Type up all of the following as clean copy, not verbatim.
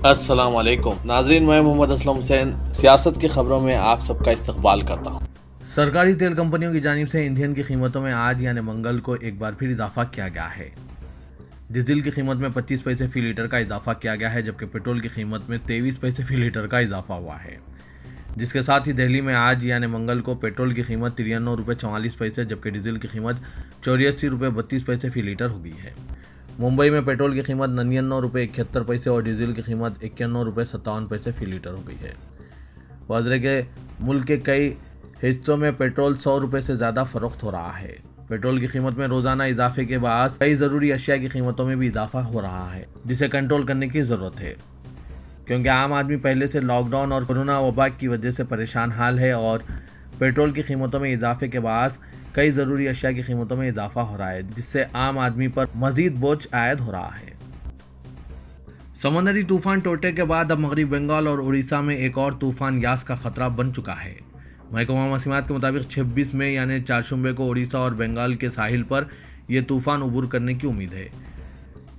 السلام علیکم ناظرین، میں محمد اسلم حسین سیاست کی خبروں میں آپ سب کا استقبال کرتا ہوں۔ سرکاری تیل کمپنیوں کی جانب سے ایندھن کی قیمتوں میں آج یعنی منگل کو ایک بار پھر اضافہ کیا گیا ہے۔ ڈیزل کی قیمت میں 25 پیسے فی لیٹر کا اضافہ کیا گیا ہے، جبکہ پیٹرول کی قیمت میں 23 پیسے فی لیٹر کا اضافہ ہوا ہے، جس کے ساتھ ہی دہلی میں آج یعنی منگل کو پیٹرول کی قیمت 93 روپے 44 پیسے جبکہ ڈیزل کی قیمت 84 روپے 32 پیسے فی لیٹر ہو گئی ہے۔ ممبئی میں پیٹرول کی قیمت 99 روپے 71 پیسے اور ڈیزل کی قیمت 91 روپے 57 پیسے فی لیٹر ہو گئی ہے۔ واضح کہ ملک کے کئی حصوں میں پیٹرول 100 روپے سے زیادہ فروخت ہو رہا ہے۔ پیٹرول کی قیمت میں روزانہ اضافے کے باعث کئی ضروری اشیاء کی قیمتوں میں بھی اضافہ ہو رہا ہے، جسے کنٹرول کرنے کی ضرورت ہے، کیونکہ عام آدمی پہلے سے لاک ڈاؤن اور کورونا وبا کی وجہ سے پریشان حال ہے اور پیٹرول کی قیمتوں میں اضافے کے باعث کئی ضروری اشیاء کی قیمتوں میں اضافہ ہو رہا ہے، جس سے عام آدمی پر مزید بوجھ عائد ہو رہا ہے۔ سمندری طوفان ٹوٹے کے بعد اب مغربی بنگال اور اڑیسہ میں ایک اور طوفان یاس کا خطرہ بن چکا ہے۔ محکمہ موسمیات کے مطابق 26 میں یعنی چہارشنبے کو اڑیسہ اور بنگال کے ساحل پر یہ طوفان عبور کرنے کی امید ہے۔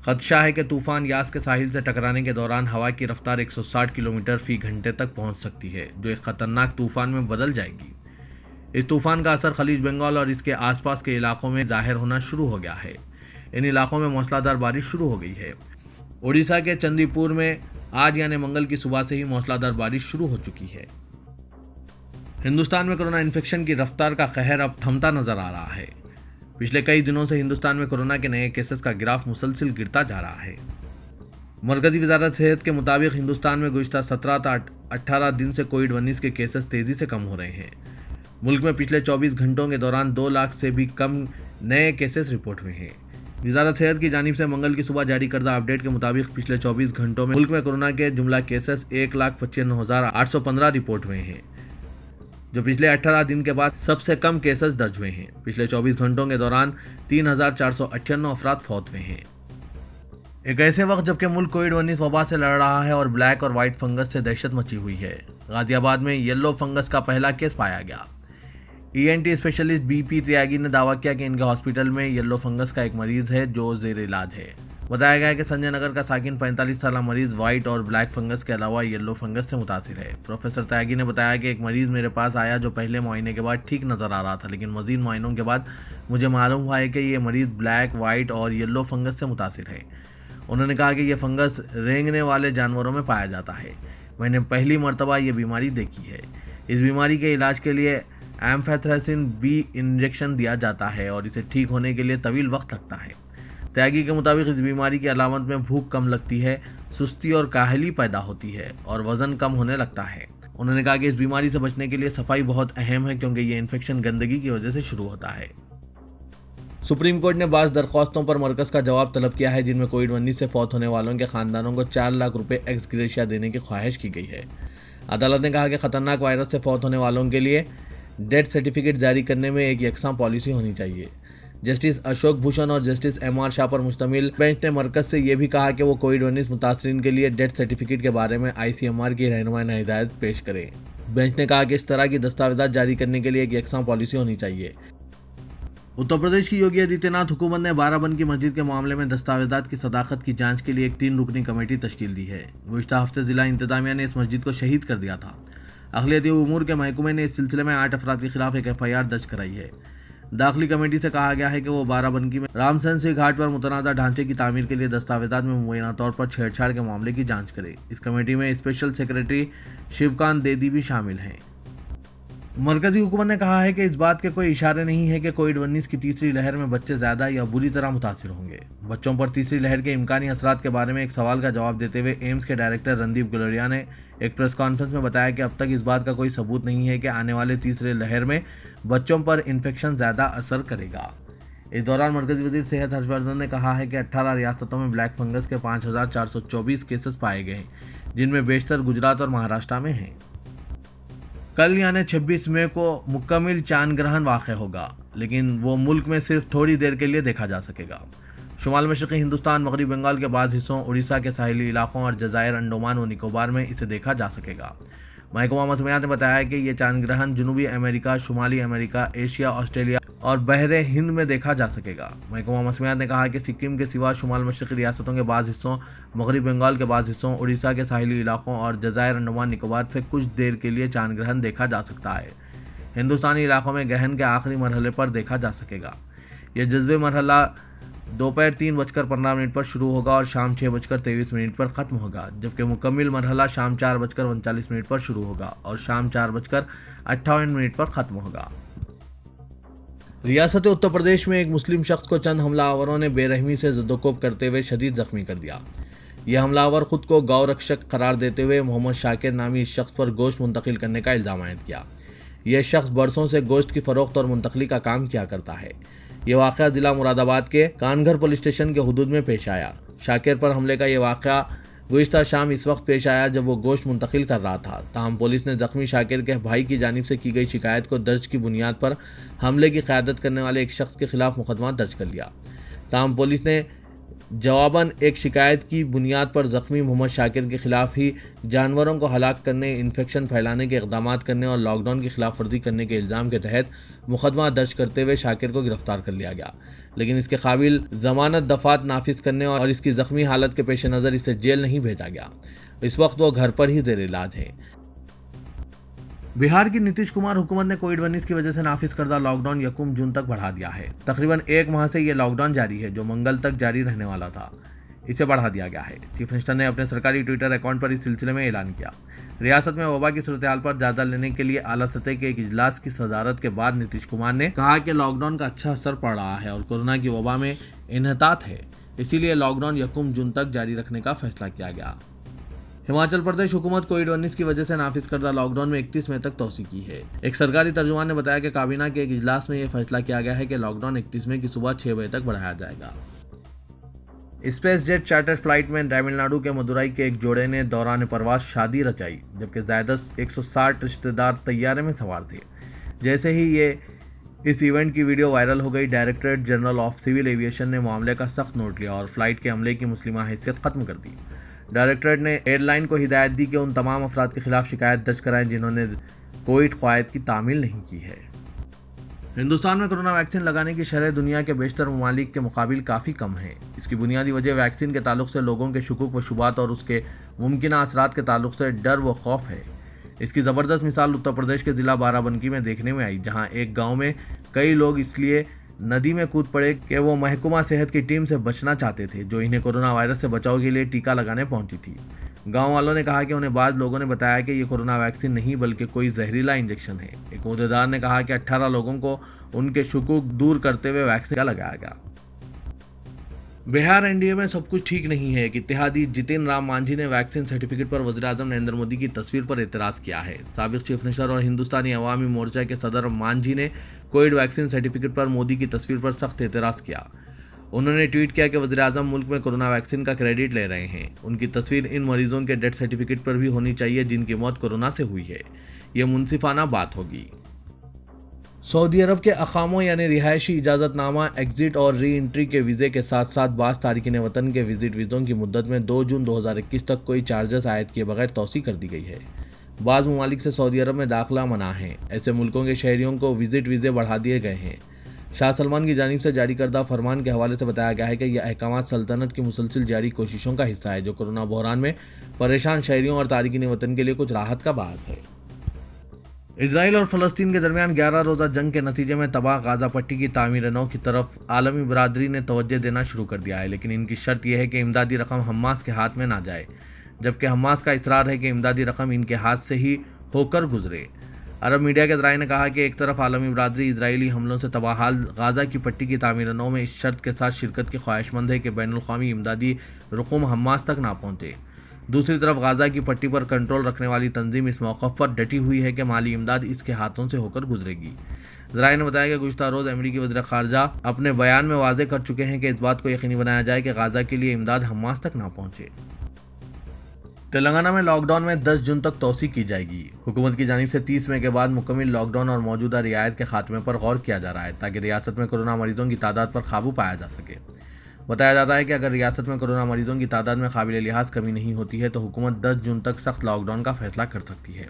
خدشہ ہے کہ طوفان یاس کے ساحل سے ٹکرانے کے دوران ہوا کی رفتار 160 کلومیٹر فی گھنٹے تک پہنچ سکتی ہے، جو ایک خطرناک طوفان میں بدل جائے گی۔ اس طوفان کا اثر خلیج بنگال اور اس کے آس پاس کے علاقوں میں ظاہر ہونا شروع ہو گیا ہے۔ ان علاقوں میں موسلادھار بارش شروع ہو گئی ہے۔ اڑیسہ کے چندی پور میں آج یعنی منگل کی صبح سے ہی موسلادھار بارش شروع ہو چکی ہے۔ ہندوستان میں کورونا انفیکشن کی رفتار کا قہر اب تھمتا نظر آ رہا ہے۔ پچھلے کئی دنوں سے ہندوستان میں کورونا کے نئے کیسز کا گراف مسلسل گرتا جا رہا ہے۔ مرکزی وزارت صحت کے مطابق ہندوستان میں گزشتہ 17 تا 18 دن سے کووڈ-19 کے کیسز تیزی سے کم ہو رہے ہیں۔ ملک میں پچھلے 24 گھنٹوں کے دوران 2 لاکھ سے بھی کم نئے کیسز رپورٹ ہوئے ہیں۔ وزارت صحت کی جانب سے منگل کی صبح جاری کردہ اپڈیٹ کے مطابق پچھلے 24 گھنٹوں میں ملک میں کورونا کے جملہ کیسز 1,95,815 رپورٹ ہوئے ہیں، جو پچھلے 18 دن کے بعد سب سے کم کیسز درج ہوئے ہیں۔ پچھلے 24 گھنٹوں کے دوران 3,498 افراد فوت ہوئے ہیں۔ ایک ایسے وقت جبکہ ملک کووڈ-19 وبا سے لڑ رہا ہے اور بلیک اور وائٹ فنگس سے دہشت مچی ہوئی ہے، غازی آباد میں یلو فنگس کا پہلا کیس پایا گیا۔ ENT specialist B P Tyagi نے دعویٰ کیا کہ ان کے ہاسپٹل میں یلو فنگس کا ایک مریض ہے جو زیر علاج ہے۔ بتایا گیا ہے کہ سنجے نگر کا ساکن 45 سالہ مریض وائٹ اور بلیک فنگس کے علاوہ یلو فنگس سے متاثر ہے۔ پروفیسر تیاگی نے بتایا کہ ایک مریض میرے پاس آیا جو پہلے معائنے کے بعد ٹھیک نظر آ رہا تھا، لیکن مزید معائنوں کے بعد مجھے معلوم ہوا ہے کہ یہ مریض بلیک، وائٹ اور یلو فنگس سے متاثر ہے۔ انہوں نے کہا کہ یہ فنگس رینگنے والے جانوروں میں پایا جاتا ہے۔ میں نے پہلی مرتبہ یہ بیماری دیکھی ہے۔ اس بیماری کے علاج کے لیے ایمفیتریسن بی انجیکشن دیا جاتا ہے اور اسے ٹھیک ہونے کے لیے طویل وقت لگتا ہے۔ تیاگی کے مطابق اس بیماری کی علامت میں بھوک کم لگتی ہے، سستی اور کاہلی پیدا ہوتی ہے اور وزن کم ہونے لگتا ہے۔ انہوں نے کہا کہ اس بیماری سے بچنے کے لیے صفائی بہت اہم ہے، کیونکہ یہ انفیکشن گندگی کی وجہ سے شروع ہوتا ہے۔ سپریم کورٹ نے بعض درخواستوں پر مرکز کا جواب طلب کیا ہے، جن میں کووڈ-19 سے فوت ہونے والوں کے خاندانوں کو 4 لاکھ روپے ایکس گریشیا دینے کی خواہش کی گئی ہے۔ عدالت نے کہا کہ خطرناک وائرس سے فوت ہونے والوں کے لیے ڈیتھ سرٹیفکیٹ جاری کرنے میں ایک یکساں پالیسی ہونی چاہیے۔ جسٹس اشوک بھوشن اور جسٹس MR شاہ پر مشتمل بینچ نے مرکز سے یہ بھی کہا کہ وہ کووڈ-19 متاثرین کے لیے ڈیتھ سرٹیفکیٹ کے بارے میں ICMR کی رہنمائانہ ہدایت پیش کرے۔ بینچ نے کہا کہ اس طرح کی دستاویزات جاری کرنے کے لیے ایک یکساں پالیسی ہونی چاہیے۔ اتر پردیش کی یوگی آدتیہ ناتھ حکومت نے بارہ بنکی مسجد کے معاملے میں دستاویزات کی صداقت کی جانچ کے لیے ایک 3 رکنی کمیٹی تشکیل دی ہے۔ گزشتہ ہفتے ضلع انتظامیہ نے اس مسجد کو شہید کر دیا تھا۔ اقلیتی امور کے محکمے نے اس سلسلے میں 8 افراد کے خلاف ایک FIR درج کرائی ہے۔ داخلی کمیٹی سے کہا گیا ہے کہ وہ بارہ بنکی میں رام سین سی گھاٹ پر متنازع ڈھانچے کی تعمیر کے لیے دستاویزات میں مبینہ طور پر چھیڑ چھاڑ کے معاملے کی جانچ کرے۔ اس کمیٹی میں اسپیشل سیکریٹری شیوکانت دیدی بھی شامل ہیں۔ مرکزی حکومت نے کہا ہے کہ اس بات کے کوئی اشارے نہیں ہے کہ کووڈ-19 کی تیسری لہر میں بچے زیادہ یا بری طرح متاثر ہوں گے۔ بچوں پر تیسری لہر کے امکانی اثرات کے بارے میں ایک سوال کا جواب دیتے ہوئے ایمس کے ڈائریکٹر رندیپ گلیریا نے ایک پریس کانفرنس میں بتایا کہ اب تک اس بات کا کوئی ثبوت نہیں ہے کہ آنے والے تیسرے لہر میں بچوں پر انفیکشن زیادہ اثر کرے گا۔ اس دوران مرکزی وزیر صحت ہرش وردھن نے کہا ہے کہ 18 ریاستوں میں بلیک فنگس کے 5,424 کیسز پائے گئے ہیں، جن میں بیشتر گجرات اور مہاراشٹر میں ہیں۔ کل یعنی 26 مئی کو مکمل چاند گرہن واقع ہوگا، لیکن وہ ملک میں صرف تھوڑی دیر کے لیے دیکھا جا سکے گا۔ شمال مشرقی ہندوستان، مغربی بنگال کے بعض حصوں، اڑیسہ کے ساحلی علاقوں اور جزائر انڈمان و نکوبار میں اسے دیکھا جا سکے گا۔ محکمہ موسمیات نے بتایا ہے کہ یہ چاند گرہن جنوبی امریکہ، شمالی امریکہ، ایشیا، آسٹریلیا और बहरे हिंद में देखा जा सकेगा। महकमा मौसमियात ने कहा कि सिक्किम के सिवा शुमाल मशरक़ी रियासतों के बाज़ हिस्सों, मगरबी बंगाल के बाज़ हिस्सों, उड़ीसा के साहिली इलाकों और जज़ायर अंडमान निकोबार से कुछ देर के लिए चांद ग्रहण देखा जा सकता है। हिंदुस्तानी इलाकों में ग्रहण के आखिरी मरहले पर देखा जा सकेगा। यह जज्बे मरहला दोपहर 3:15 पर शुरू होगा और शाम 6:23 पर ख़त्म होगा, जबकि मुकम्मिल मरहला शाम 4:39 पर शुरू होगा और शाम 4:58 पर ख़त्म होगा। रियासत उत्तर प्रदेश में एक मुस्लिम शख्स को चंद हमलावरों ने बेरहमी से ज़दोकोब करते हुए शदीद ज़ख्मी कर दिया। यह हमलावर खुद को गौ रक्षक करार देते हुए मोहम्मद शाकिर नामी इस शख्स पर गोश्त मुंतकिल करने का इल्ज़ाम आयद किया। यह शख्स बरसों से गोश्त की फ़रोख्त और मुंतकली का काम किया करता है। यह वाक़या ज़िला मुरादाबाद के कानघर पुलिस स्टेशन के हुदूद में पेश आया। शाकिर पर हमले का यह वाक़या गुज़िश्ता शाम इस वक्त पेश आया जब वो गोश्त मुंतकिल कर रहा था। ताहम पुलिस ने ज़ख्मी शाकिर के भाई की जानिब से की गई शिकायत को दर्ज की बुनियाद पर हमले की क़यादत करने वाले एक शख्स के खिलाफ मुकदमा दर्ज कर लिया। ताहम पुलिस ने जवाबन एक शिकायत की बुनियाद पर ज़ख्मी मोहम्मद शाकिर के खिलाफ ही जानवरों को हलाक करने, इन्फेक्शन फैलाने के इक़दामात करने और लॉकडाउन की खिलाफ वर्जी करने के इल्ज़ाम के तहत मुकदमा दर्ज करते हुए शाकिर को गिरफ्तार कर लिया गया, लेकिन इसके काबिल ज़मानत दफ़ात नाफिज करने और इसकी ज़ख्मी हालत के पेश नज़र इसे जेल नहीं भेजा गया। इस वक्त वो घर पर ही ज़ेर इलाज है। बिहार की नीतीश कुमार हुकूमत ने कोविड-19 की वजह से नाफिज करदा लॉकडाउन 1 जून तक बढ़ा दिया है। तकरीबन 1 माह से ये लॉकडाउन जारी है, जो मंगल तक जारी रहने वाला था। इसे बढ़ा दिया गया है। चीफ मिनिस्टर ने अपने सरकारी ट्विटर अकाउंट पर इस सिलसिले में ऐलान किया। रियासत में वबा की सूरत हाल पर जायजा लेने के लिए आला सतह के एक इजलास की सदारत के बाद नीतीश कुमार ने कहा कि लॉकडाउन का अच्छा असर पड़ रहा है और कोरोना की वबा में इन्हतात है, इसीलिए लॉकडाउन 1 जून तक जारी रखने का फैसला किया गया। हिमाचल प्रदेश हुकूमत कोविड-19 की वजह से नाफिज करदा लॉकडाउन में 31 मई तक तोसी की है। एक सरकारी तर्जुमान ने बताया कि काबीना के एक इजलास में यह फैसला किया गया है कि लॉकडाउन 31 मई की सुबह 6 बजे तक बढ़ाया जाएगा। स्पेस जेट चार्टर्ड फ्लाइट में तमिलनाडु के मदुराई के एक जोड़े ने दौरान परवास शादी रचाई, जबकि ज़ायदा 160 रिश्तेदार तैयारे में सवार थे। जैसे ही इस इवेंट की वीडियो वायरल हो गई, directorate general of civil aviation ने मामले का सख्त नोट लिया और फ्लाइट के अमले की मुस्लिमा हैसियत खत्म कर दी। डायरेक्टरेट ने एयरलाइन को हिदायत दी कि उन तमाम अफराद के खिलाफ शिकायत दर्ज कराएं जिन्होंने कोविड क़वायद की तामील नहीं की है। हिंदुस्तान में कोरोना वैक्सीन लगाने की शरह दुनिया के बेशतर ममालिक के मुकाबिल काफ़ी कम है। इसकी बुनियादी वजह वैक्सीन के ताल्लुक से लोगों के शुकूक व शुबात और उसके मुमकिन असरात के ताल्लुक से डर व खौफ है। इसकी ज़बरदस्त मिसाल उत्तर प्रदेश के ज़िला बाराबंकी में देखने में आई, जहाँ एक गाँव में कई लोग इसलिए नदी में कूद पड़े कि वो महकमा सेहत की टीम से बचना चाहते थे, जो इन्हें कोरोना वायरस से बचाव के लिए टीका लगाने पहुंची थी। गांव वालों ने कहा कि उन्हें बाद लोगों ने बताया कि ये कोरोना वैक्सीन नहीं बल्कि कोई जहरीला इंजेक्शन है। एक ओहदेदार ने कहा कि 18 लोगों को उनके शुकूक दूर करते हुए वैक्सीन लगाया गया। बिहार एनडीए में सब कुछ ठीक नहीं है कि इत्तेहादी जितिन राम मांझी ने वैक्सीन सर्टिफिकेट पर वज़ीर-ए-आज़म नरेंद्र मोदी की तस्वीर पर एतराज़ किया है। साबिक चीफ मिनिस्टर और हिंदुस्तानी अवामी मोर्चा के सदर मांझी ने कोविड वैक्सीन सर्टिफिकेट पर मोदी की तस्वीर पर सख्त एतराज़ किया। उन्होंने ट्वीट किया कि वज़ीर-ए-आज़म मुल्क में कोरोना वैक्सीन का क्रेडिट ले रहे हैं। उनकी तस्वीर इन मरीजों के डेथ सर्टिफिकेट पर भी होनी चाहिए जिनकी मौत कोरोना से हुई है। ये मुनसिफाना बात होगी। सऊदी अरब के अकामों यानी रिहायशी इजाज़तनामा, एग्ज़िट और री एंट्री के वीज़े के साथ साथ बाज़ तारिकीन वतन के विजिट वीज़ों की मुद्दत में 2 जून 2021 तक कोई चार्जेस आयद किए बगैर तौसी कर दी गई है। बाज़ ममालिक से सऊदी अरब में दाखिला मना है। ऐसे मुल्कों के शहरियों को विजिट वीज़े बढ़ा दिए गए हैं। शाह सलमान की जानिब से जारी करदा फरमान के हवाले से बताया गया है कि यह अहकामात सल्तनत की मुसलसिल जारी कोशिशों का हिस्सा है, जो कोरोना बहरान में परेशान शहरियों और तारिकीन वतन के लिए कुछ राहत का बाज़ है। इजराइल और फ़लस्तीन के दरमियान 11 रोज़ा जंग के नतीजे में तबाह गाज़ा पट्टी की तामीर नौ की तरफ आलमी बरादरी ने तवज्जो देना शुरू कर दिया है, लेकिन इनकी शर्त यह है कि इमदादी रकम हमास के हाथ में ना जाए, जबकि हमास का इसरार है कि इमदादी रकम इनके हाथ से ही होकर गुजरे। अरब मीडिया के ज़राए ने कहा कि एक तरफ आलमी बरादरी इजरायली हमलों से तबाहाल गाज़ा की पट्टी की तामीर नौ में इस शर्त के साथ शिरकत की ख्वाहिशमंद है कि बैनुल-अक़वामी इमदादी रकूम हमास तक ना पहुँचे। दूसरी तरफ गाज़ा की पट्टी पर कंट्रोल रखने वाली तंजीम इस मौक़िफ़ पर डटी हुई है कि माली इमदाद इसके हाथों से होकर गुजरेगी। ज़राए ने बताया कि गुज़िश्ता रोज़ अमेरिकी वज़ीर ख़ारजा अपने बयान में वाज़ेह कर चुके हैं कि इस बात को यकीनी बनाया जाए कि गाज़ा के लिए इमदाद हमास तक ना पहुँचे। तेलंगाना में लॉकडाउन में 10 जून तक तोसी की जाएगी। हुकूमत की जानिब से 30 मई के बाद मुकम्मल लॉकडाउन और मौजूदा रियायत के खात्मे पर गौर किया जा रहा है, ताकि रियासत में कोरोना मरीजों की तादाद पर काबू पाया जा सके। बताया जाता है कि अगर रियासत में कोरोना मरीजों की तादाद में काबिल लिहाज कमी नहीं होती है तो हुकूमत 10 जून तक सख्त लॉकडाउन का फैसला कर सकती है।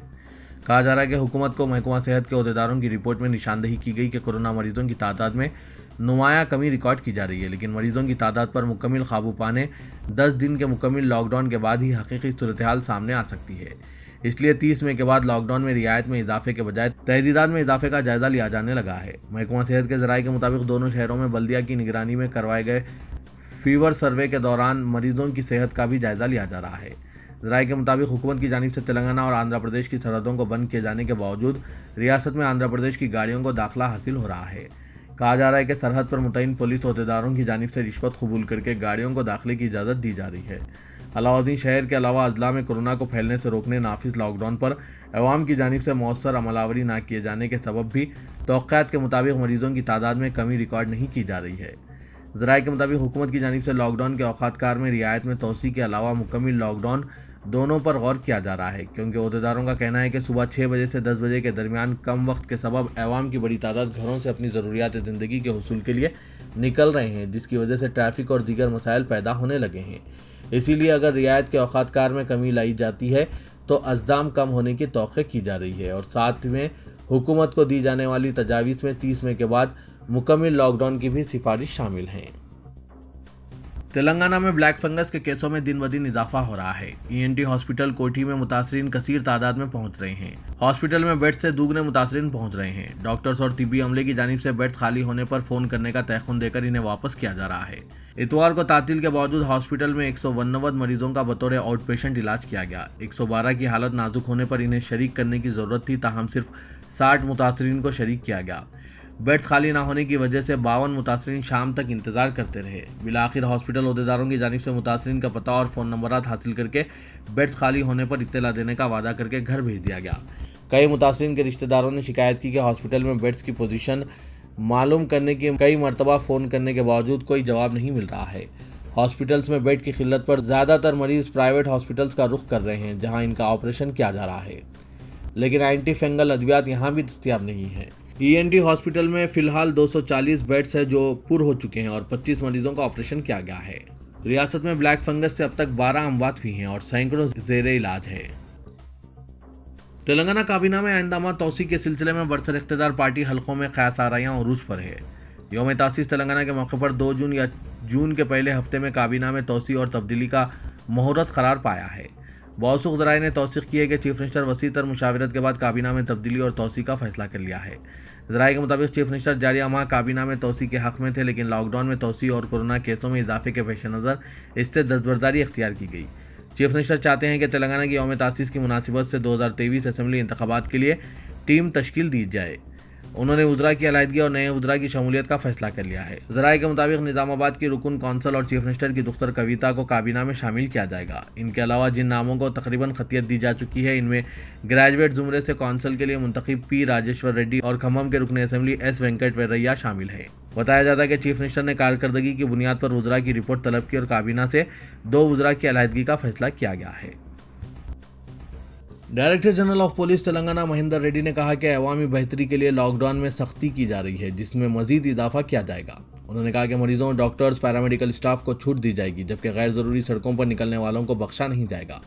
कहा जा रहा है कि हुकूमत को महकमा सेहत के अहदेदारों की रिपोर्ट में निशानदेही की गई कि कोरोना मरीजों की तादाद में नुमाया कमी रिकॉर्ड की जा रही है, लेकिन मरीजों की तादाद पर मुकम्मल काबू पाने 10 दिन के मुकम्मल लॉकडाउन के बाद ही हकीकी सूरत-ए-हाल सामने आ सकती है। इसलिए 30 मई के बाद लॉकडाउन में रियायत में इजाफे के बजाय तहदीदात में इजाफे का जायजा लिया जाने लगा है। महकमा सेहत के ज़राए के मुताबिक दोनों शहरों में बल्दिया की निगरानी में करवाए गए फीवर सर्वे के दौरान मरीजों की सेहत का भी जायजा लिया जा रहा है। ज़राए के मुताबिक हुकूमत की जानिब से तेलंगाना और आंध्र प्रदेश की सरहदों को बंद किए जाने के बावजूद रियासत में आंध्र प्रदेश की गाड़ियों को दाखिला हासिल हो रहा है। कहा जा रहा है कि सरहद पर मुतय्यन पुलिस अहदेदारों की जानिब से रिश्वत कबूल करके गाड़ियों को दाखिले की इजाज़त दी जा रही है। अलाउद्दीन शहर के अलावा अजला में कोरोना को फैलने से रोकने नाफिज लॉकडाउन पर अवाम की जानिब से मौसर अमलावरी न किए जाने के सबब भी तौक़ात के मुताबिक मरीजों की तादाद में कमी रिकॉर्ड नहीं की जा रही है। ज़राए के मुताबिक हुकूमत की जानिब से लॉकडाउन के औक़ात-कार में रियायत में तोसी के अलावा मुकम्मल लॉकडाउन दोनों पर गौर किया जा रहा है, क्योंकि अहदेदारों का कहना है कि सुबह 6 बजे से 10 बजे के दरमियान कम वक्त के सबब अवाम की बड़ी तादाद घरों से अपनी ज़रूरियात ज़िंदगी के हुसूल के लिए निकल रहे हैं, जिसकी वजह से ट्रैफिक और दीगर मसाइल पैदा होने लगे हैं। इसीलिए अगर रियायत के औक़ात-कार में कमी लाई जाती है तो अज़दाम कम होने की तौक़ी की जा रही है और साथ में हुकूमत को दी जाने वाली तजावीज़ में 30 मई के बाद मुकम्मल लॉकडाउन की भी सिफारिश शामिल है। तेलंगाना में ब्लैक फंगस के केसों में दिन ब दिन इजाफा हो रहा है। ENT हॉस्पिटल कोठी में मुतासरीन कसीर तादाद में पहुंच रहे हैं। हॉस्पिटल में बेड से दुगने मुतासरीन पहुंच रहे हैं। डॉक्टर्स और तिब्बी अमले की जानिब से बेड खाली होने पर फोन करने का तयखुन देकर इन्हें वापस किया जा रहा है। इतवार को तातील के बावजूद हॉस्पिटल में 199 मरीजों का बतौर आउट पेशेंट इलाज किया गया। 112 की हालत नाजुक होने पर इन्हें शरीक करने की जरूरत थी, ताहम सिर्फ 60 मुतासरीन को शरीक किया गया। बेड खाली ना होने की वजह से 52 मुतासरीन शाम तक इंतजार करते रहे। बिलाखिर हॉस्पिटल अहदेदारों की जानिब से मुतासरीन का पता और फ़ोन नंबरात हासिल करके बेड खाली होने पर इत्तला देने का वादा करके घर भेज दिया गया। कई मुतासरीन के रिश्तेदारों ने शिकायत की कि हॉस्पिटल में बेड्स की पोजीशन मालूम करने की कई मरतबा फ़ोन करने के बावजूद कोई जवाब नहीं मिल रहा है। हॉस्पिटल्स में बेड की किल्लत पर ज़्यादातर मरीज़ प्राइवेट हॉस्पिटल्स का रुख कर रहे हैं, जहाँ इनका ऑपरेशन किया जा रहा है, लेकिन एंटी फंगल अद्वियात यहाँ भी दस्तयाब नहीं है। ENT हॉस्पिटल में फ़िलहाल 240 बेड्स है जो पुर हो चुके हैं और 25 मरीजों का ऑपरेशन किया गया है। रियासत में ब्लैक फंगस से अब तक 12 अमवात हुई हैं और सैकड़ों ज़ेरे इलाज है। तेलंगाना काबीना में आइंदामा तोसी के सिलसिले में बरसर इख्तिदार पार्टी हलकों में क़यास आराइयाँ उरूज पर है। यौम तासीस तेलंगाना के मौके पर 2 जून या जून के पहले हफ्ते में काबीना में तोसी और तब्दीली का मुहूर्त करार पाया है। मौसूख ज़राए ने तौसीक़ की है कि चीफ मिनिस्टर वसीतर मुशावरत के बाद काबीना में तब्दीली और तोसी का फैसला कर लिया है। ज़राए के मुताबिक चीफ मिनिस्टर जारिया माह काबीना में तोसी के हक़ में थे, लेकिन लॉकडाउन में तोसी और कोरोना केसों में इजाफे के पेश नज़र इससे दस्तबरदारी इख्तियार की गई। चीफ मिनिस्टर चाहते हैं कि तेलंगाना की यौम तासीस की मुनासिबत से 2023 असम्बली इंतखाबात के लिए टीम तश्कील दी जाए। उन्होंने वज़रा की अलहदगी और नए वज़रा की शमूलियत का फैसला कर लिया है। ज़राए के मुताबिक निज़ामाबाद की रुकन कौंसल और चीफ मिनिस्टर की दुख्तर कविता को काबीना में शामिल किया जाएगा। इनके अलावा जिन नामों को तकरीबन खतियत दी जा चुकी है, इनमें ग्रेजुएट ज़ुमरे से कौंसल के लिए मुंतखब P राजेश्वर रेड्डी और खम्मम के रुकन असम्बली S वेंकट वेरैया शामिल है। बताया जाता है कि चीफ मिनिस्टर ने कारकर्दगी की बुनियाद पर वज़रा की रिपोर्ट तलब की और काबीना से 2 वज़रा की अलहदगी का फैसला किया गया है। Director general of police Telangana Mahendra Reddy ने कहा कि अवामी बेहतरी के लिए लॉकडाउन में सख्ती की जा रही है, जिसमें मजीद इजाफा किया जाएगा। उन्होंने कहा कि मरीजों, डॉक्टर्स, पैरामेडिकल स्टाफ को छूट दी जाएगी, जबकि गैर ज़रूरी सड़कों पर निकलने वालों को बख्शा नहीं जाएगा।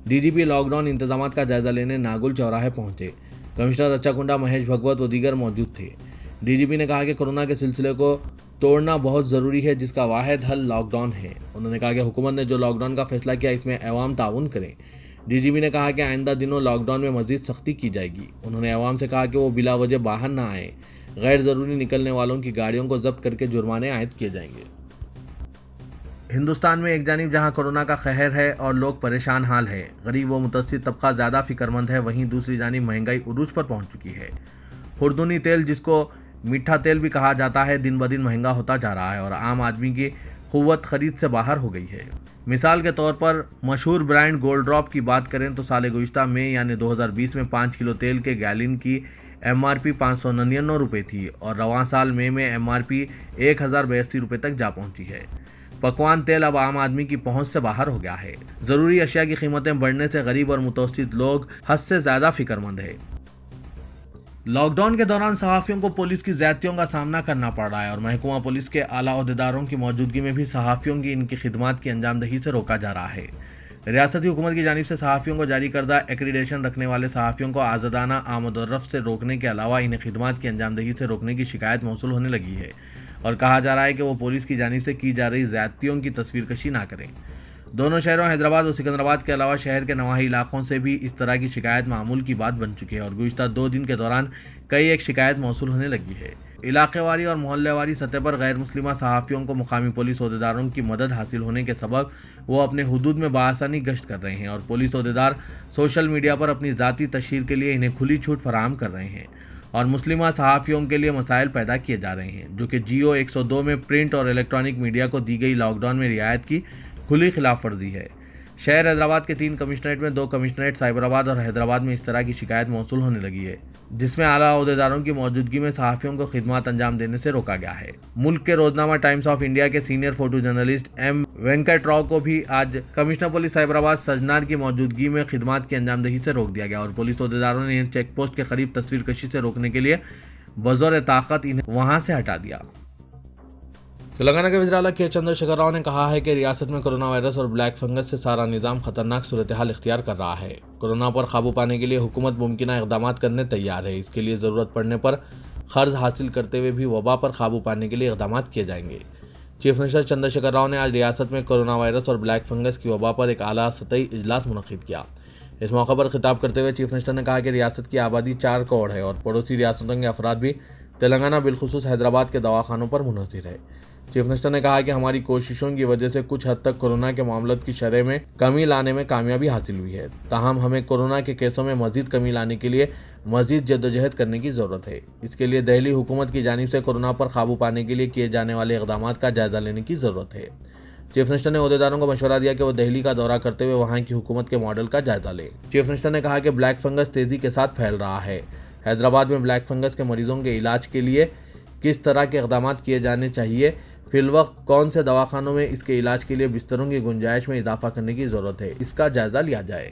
DGP लॉकडाउन इंतजाम का जायजा लेने नागुल चौराहे पहुंचे। कमिश्नर रच्चाकुंडा महेश भगवत व दीगर मौजूद थे। DGP ने कहा कि कोरोना के सिलसिले को तोड़ना बहुत ज़रूरी है, जिसका वाहिद हल लॉकडाउन है। उन्होंने कहा कि हुकूमत ने जो लॉकडाउन का फैसला किया, इसमें अवाम ताउन करें। DGP ने कहा कि आइंदा दिनों लॉकडाउन में मज़ीद सख्ती की जाएगी। उन्होंने अवाम से कहा कि वो बिला वजह बाहर ना आए। गैर ज़रूरी निकलने वालों की गाड़ियों को जब्त करके जुर्माने आयद किए जाएंगे। हिंदुस्तान में एक जानिब जहां कोरोना का कहर है और लोग परेशान हाल है, गरीब व मुतवस्सित तबका ज़्यादा फिक्रमंद है, वहीं दूसरी जानिब महंगाई उरूज पर पहुंच चुकी है। खुर्दुनी तेल, जिसको मीठा तेल भी कहा जाता है, दिन ब दिन महंगा होता जा रहा है और आम आदमी की क़ुव्वत ख़रीद से बाहर हो गई है। मिसाल के तौर पर मशहूर ब्रांड गोल्ड ड्रॉप की बात करें तो साल गुज़िश्ता में यानी 2020 में 5 किलो तेल के गैलन की MRP 599 रुपये थी और रवां साल मई में MRP 1082 रुपये तक जा पहुंची है। पकवान तेल अब आम आदमी की पहुंच से बाहर हो गया है। ज़रूरी अशिया की कीमतें बढ़ने से गरीब और मुतवस्सित लोग हद से ज़्यादा फिक्रमंद है। लॉकडाउन के दौरान सहाफ़ियों को पुलिस की ज़्यादतियों का सामना करना पड़ रहा है और महकमा पुलिस के आला अहदेदारों की मौजूदगी में भी सहाफ़ियों की इनकी खिदमात की अंजामदही से रोका जा रहा है। ریاستی حکومت کی جانب سے صحافیوں کو جاری کردہ ایکریڈیشن رکھنے والے صحافیوں کو آزادانہ آمد و رفت سے روکنے کے علاوہ انہیں خدمات کی انجام دہی سے روکنے کی شکایت موصول ہونے لگی ہے اور کہا جا رہا ہے کہ وہ پولیس کی جانب سے کی جا رہی زیادتیوں کی تصویر کشی نہ کریں۔ دونوں شہروں حیدرآباد اور سکندرآباد کے علاوہ شہر کے نواحی علاقوں سے بھی اس طرح کی شکایت معمول کی بات بن چکی ہے اور گزشتہ 2 دن کے دوران کئی ایک شکایت موصول ہونے لگی ہے۔ علاقے واری اور محلے واری سطح پر غیر مسلمہ صحافیوں کو مقامی پولیس عہدیداروں کی مدد حاصل ہونے کے سبب وہ اپنے حدود میں بآسانی گشت کر رہے ہیں اور پولیس عہدیدار سوشل میڈیا پر اپنی ذاتی تشہیر کے لیے انہیں کھلی چھوٹ فراہم کر رہے ہیں اور مسلمہ صحافیوں کے لیے مسائل پیدا کیے جا رہے ہیں، جو کہ GO 102 میں پرنٹ اور الیکٹرانک میڈیا کو دی گئی لاک ڈاؤن میں رعایت کی کھلی خلاف ورزی ہے۔ شہر حیدرآباد کے 3 کمشنریٹ میں 2 کمشنریٹ سائبرآباد اور حیدرآباد میں اس طرح کی شکایت موصول ہونے لگی ہے، جس میں اعلیٰ عہدیداروں کی موجودگی میں صحافیوں کو خدمات انجام دینے سے روکا گیا ہے۔ ملک کے روزنامہ ٹائمز آف انڈیا کے senior photo journalist M Venkat Rao کو بھی آج کمشنر پولیس سائبرآباد سجنار کی موجودگی میں خدمات کی انجام دہی سے روک دیا گیا اور پولیس عہدیداروں نے انہیں چیک پوسٹ کے قریب تصویر کشی سے روکنے کے لیے بزور طاقت انہیں وہاں سے ہٹا دیا۔ تلنگانہ کے وزیر اعلیٰ کے چندر شیکھر راؤ نے کہا ہے کہ ریاست میں کورونا وائرس اور بلیک فنگس سے سارا نظام خطرناک صورتحال اختیار کر رہا ہے۔ کورونا پر قابو پانے کے لیے حکومت ممکنہ اقدامات کرنے تیار ہے۔ اس کے لیے ضرورت پڑنے پر قرض حاصل کرتے ہوئے بھی وبا پر قابو پانے کے لیے اقدامات کیے جائیں گے۔ چیف منسٹر چندر شیکھر راؤ نے آج ریاست میں کورونا وائرس اور بلیک فنگس کی وبا پر ایک اعلیٰ سطحی اجلاس منعقد کیا۔ اس موقع پر خطاب کرتے ہوئے چیف منسٹر نے کہا کہ ریاست کی آبادی 4 کروڑ ہے اور پڑوسی ریاستوں کے افراد بھی تلنگانہ بالخصوص حیدرآباد کے دواخانوں پر منحصر ہے۔ چیف منسٹر نے کہا کہ ہماری کوششوں کی وجہ سے کچھ حد تک کورونا کے معاملات کی شرح میں کمی لانے میں کامیابی حاصل ہوئی ہے، تاہم ہمیں کورونا کے کیسوں میں مزید کمی لانے کے لیے مزید جدوجہد کرنے کی ضرورت ہے۔ اس کے لیے دہلی حکومت کی جانب سے کورونا پر قابو پانے کے لیے کیے جانے والے اقدامات کا جائزہ لینے کی ضرورت ہے۔ چیف منسٹر نے عہدیداروں کو مشورہ دیا کہ وہ دہلی کا دورہ کرتے ہوئے وہاں کی حکومت کے ماڈل کا جائزہ لیں۔ چیف منسٹر نے کہا کہ بلیک فنگس تیزی کے ساتھ پھیل رہا ہے۔ حیدرآباد میں بلیک فنگس کے مریضوں کے علاج کے لیے کس طرح کے اقدامات کیے جانے چاہیے، فی الوقت کون سے دواخانوں میں اس کے علاج کے لیے بستروں کی گنجائش میں اضافہ کرنے کی ضرورت ہے، اس کا جائزہ لیا جائے۔